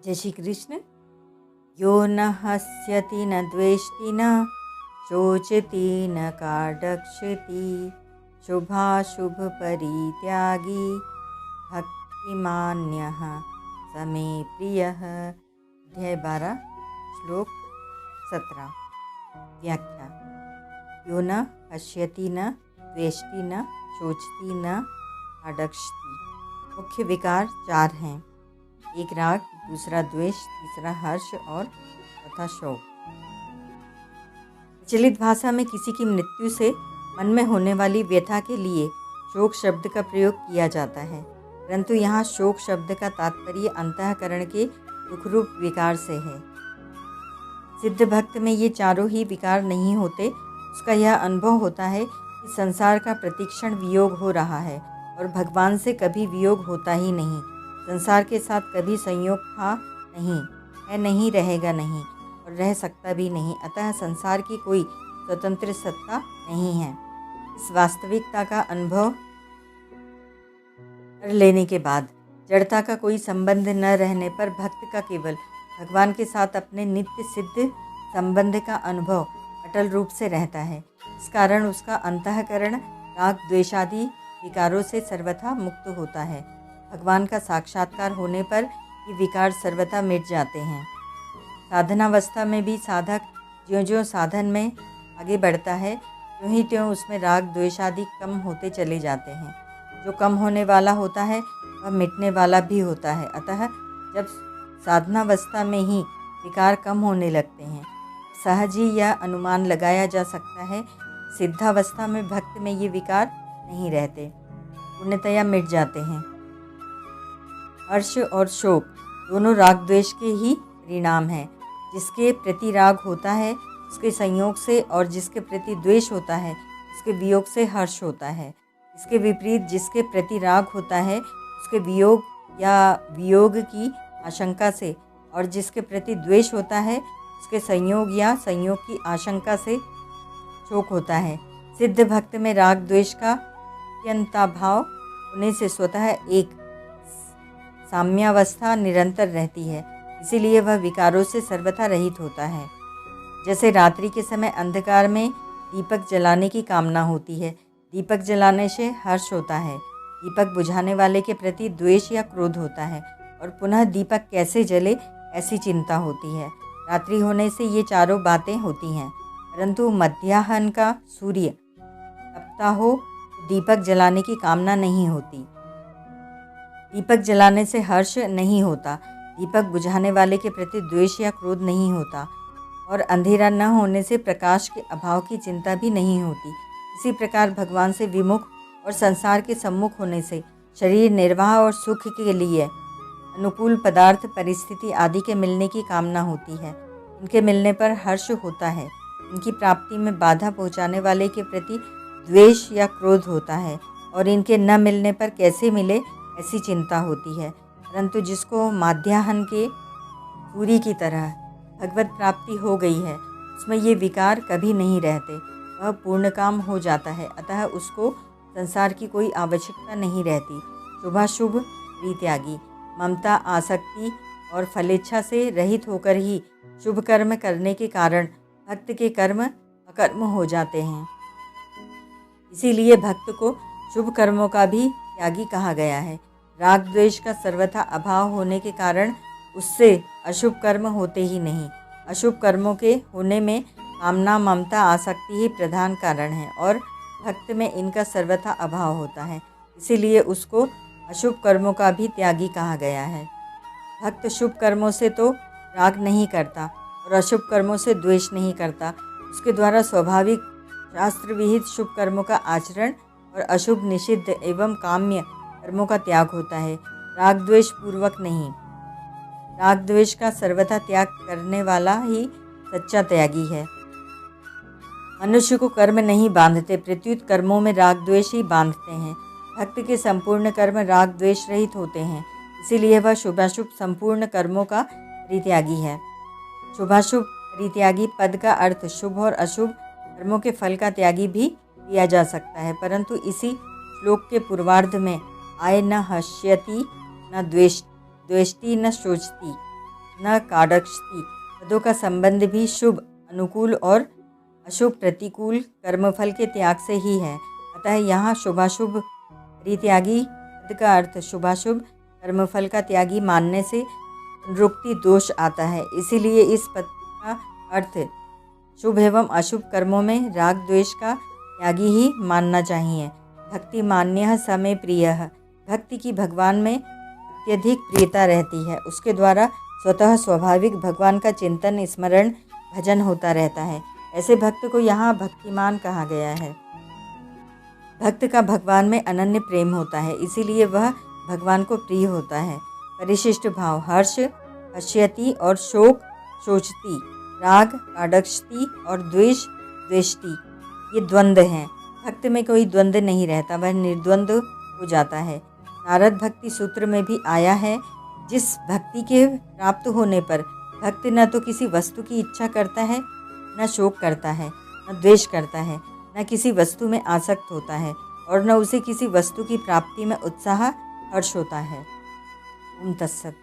जय श्री कृष्ण। यो न हस्यति न द्वेष्टि न शोचति न काङ्क्षति शुभाशुभ परित्यागी भक्तिमान्यः स मे प्रियः। अध्याय 12 श्लोक 17। व्याख्या। यो न हस्यति न द्वेष्टि न शोचति न काङ्क्षति। मुख्य विकार 4 हैं। एक राग, दूसरा द्वेष, तीसरा हर्ष और चौथा शोक। प्रचलित भाषा में किसी की मृत्यु से मन में होने वाली व्यथा के लिए शोक शब्द का प्रयोग किया जाता है, परंतु यहाँ शोक शब्द का तात्पर्य अंतःकरण के दुखरूप विकार से है। सिद्ध भक्त में ये चारों ही विकार नहीं होते। उसका यह अनुभव होता है कि संसार का प्रतिक्षण वियोग हो रहा है और भगवान से कभी वियोग होता ही नहीं। संसार के साथ कभी संयोग था नहीं, है नहीं, रहेगा नहीं और रह सकता भी नहीं। अतः संसार की कोई स्वतंत्र सत्ता नहीं है। इस वास्तविकता का अनुभव कर लेने के बाद जड़ता का कोई संबंध न रहने पर भक्त का केवल भगवान के साथ अपने नित्य सिद्ध संबंध का अनुभव अटल रूप से रहता है। इस कारण उसका अंतःकरण राग द्वेषादि विकारों से सर्वथा मुक्त होता है। भगवान का साक्षात्कार होने पर ये विकार सर्वथा मिट जाते हैं। साधनावस्था में भी साधक ज्यों-ज्यों साधन में आगे बढ़ता है त्यों ही त्यों उसमें राग द्वेषादि कम होते चले जाते हैं। जो कम होने वाला होता है वह मिटने वाला भी होता है। अतः जब साधनावस्था में ही विकार कम होने लगते हैं, सहज ही यह अनुमान लगाया जा सकता है सिद्धावस्था में भक्त में ये विकार नहीं रहते, पूर्णतया मिट जाते हैं। हर्ष और शोक दोनों राग द्वेष के ही परिणाम हैं। जिसके प्रति राग होता है उसके संयोग से, और जिसके प्रति द्वेष होता है उसके वियोग से हर्ष होता है। इसके विपरीत जिसके प्रति राग होता है उसके वियोग या वियोग की आशंका से, और जिसके प्रति द्वेष होता है उसके संयोग या संयोग की आशंका से शोक होता है। सिद्ध भक्त में राग द्वेष का अत्यंताभाव होने से स्वतः एक साम्यावस्था निरंतर रहती है, इसीलिए वह विकारों से सर्वथा रहित होता है। जैसे रात्रि के समय अंधकार में दीपक जलाने की कामना होती है, दीपक जलाने से हर्ष होता है, दीपक बुझाने वाले के प्रति द्वेष या क्रोध होता है, और पुनः दीपक कैसे जले ऐसी चिंता होती है। रात्रि होने से ये चारों बातें होती हैं, परंतु मध्याह्न का सूर्य तपता हो तो दीपक जलाने की कामना नहीं होती, दीपक जलाने से हर्ष नहीं होता, दीपक बुझाने वाले के प्रति द्वेष या क्रोध नहीं होता, और अंधेरा न होने से प्रकाश के अभाव की चिंता भी नहीं होती। इसी प्रकार भगवान से विमुख और संसार के सम्मुख होने से शरीर निर्वाह और सुख के लिए अनुकूल पदार्थ परिस्थिति आदि के मिलने की कामना होती है। इनके मिलने पर हर्ष होता है, इनकी प्राप्ति में बाधा पहुँचाने वाले के प्रति द्वेष या क्रोध होता है, और इनके न मिलने पर कैसे मिले ऐसी चिंता होती है। परंतु जिसको माध्याह्न के सूर्य की तरह भगवत प्राप्ति हो गई है उसमें ये विकार कभी नहीं रहते, वह पूर्ण काम हो जाता है। अतः उसको संसार की कोई आवश्यकता नहीं रहती। शुभाशुभ परित्यागी, ममता आसक्ति और फलेच्छा से रहित होकर ही शुभ कर्म करने के कारण भक्त के कर्म अकर्म हो जाते हैं। इसीलिए भक्त को शुभ कर्मों का भी त्यागी कहा गया है। राग द्वेष का सर्वथा अभाव होने के कारण उससे अशुभ कर्म होते ही नहीं। अशुभ कर्मों के होने में कामना ममता आसक्ति ही प्रधान कारण है, और भक्त में इनका सर्वथा अभाव होता है, इसीलिए उसको अशुभ कर्मों का भी त्यागी कहा गया है। भक्त शुभ कर्मों से तो राग नहीं करता और अशुभ कर्मों से द्वेष नहीं करता। उसके द्वारा स्वाभाविक शास्त्र विहित शुभ कर्मों का आचरण और अशुभ निषिद्ध एवं काम्य कर्मों का त्याग होता है, राग द्वेष पूर्वक नहीं। राग द्वेष का सर्वथा त्याग करने वाला ही सच्चा त्यागी है। मनुष्य को कर्म नहीं बांधते, प्रत्युत कर्मों में राग द्वेष ही बांधते हैं। भक्त के संपूर्ण कर्म राग द्वेष रहित होते हैं, इसीलिए वह शुभाशुभ संपूर्ण कर्मों का परित्यागी है। शुभाशुभ परित्यागी पद का अर्थ शुभ और अशुभ कर्मों के फल का त्यागी भी किया जा सकता है, परंतु इसी श्लोक के पूर्वार्ध में आय न हस्यति न द्वेष्टि न शोचति न काडक्षति। पदों का संबंध भी शुभ अनुकूल और अशुभ प्रतिकूल कर्मफल के त्याग से ही है। अतः यहाँ शुभाशुभ परित्यागी पद का अर्थ शुभाशुभ कर्मफल का त्यागी मानने से पुनरुक्ति दोष आता है। इसीलिए इस पद का अर्थ शुभ एवं अशुभ कर्मों में राग द्वेष का त्यागी ही मानना चाहिए। भक्ति मान्य समय प्रिय। भक्ति की भगवान में अत्यधिक प्रियता रहती है। उसके द्वारा स्वतः स्वाभाविक भगवान का चिंतन स्मरण भजन होता रहता है। ऐसे भक्त को यहाँ भक्तिमान कहा गया है। भक्त का भगवान में अनन्य प्रेम होता है, इसीलिए वह भगवान को प्रिय होता है। परिशिष्ट भाव हर्ष हर्ष्यति और शोक शोचती, राग काडक्षति और द्वेष द्वेष्टि, ये द्वंद्व हैं। भक्त में कोई द्वंद्व नहीं रहता, वह निर्द्वंद्व हो जाता है। नारद भक्ति सूत्र में भी आया है, जिस भक्ति के प्राप्त होने पर भक्त न तो किसी वस्तु की इच्छा करता है, न शोक करता है, न द्वेष करता है, न किसी वस्तु में आसक्त होता है और न उसे किसी वस्तु की प्राप्ति में उत्साह हर्ष होता है। ओम तत्सत।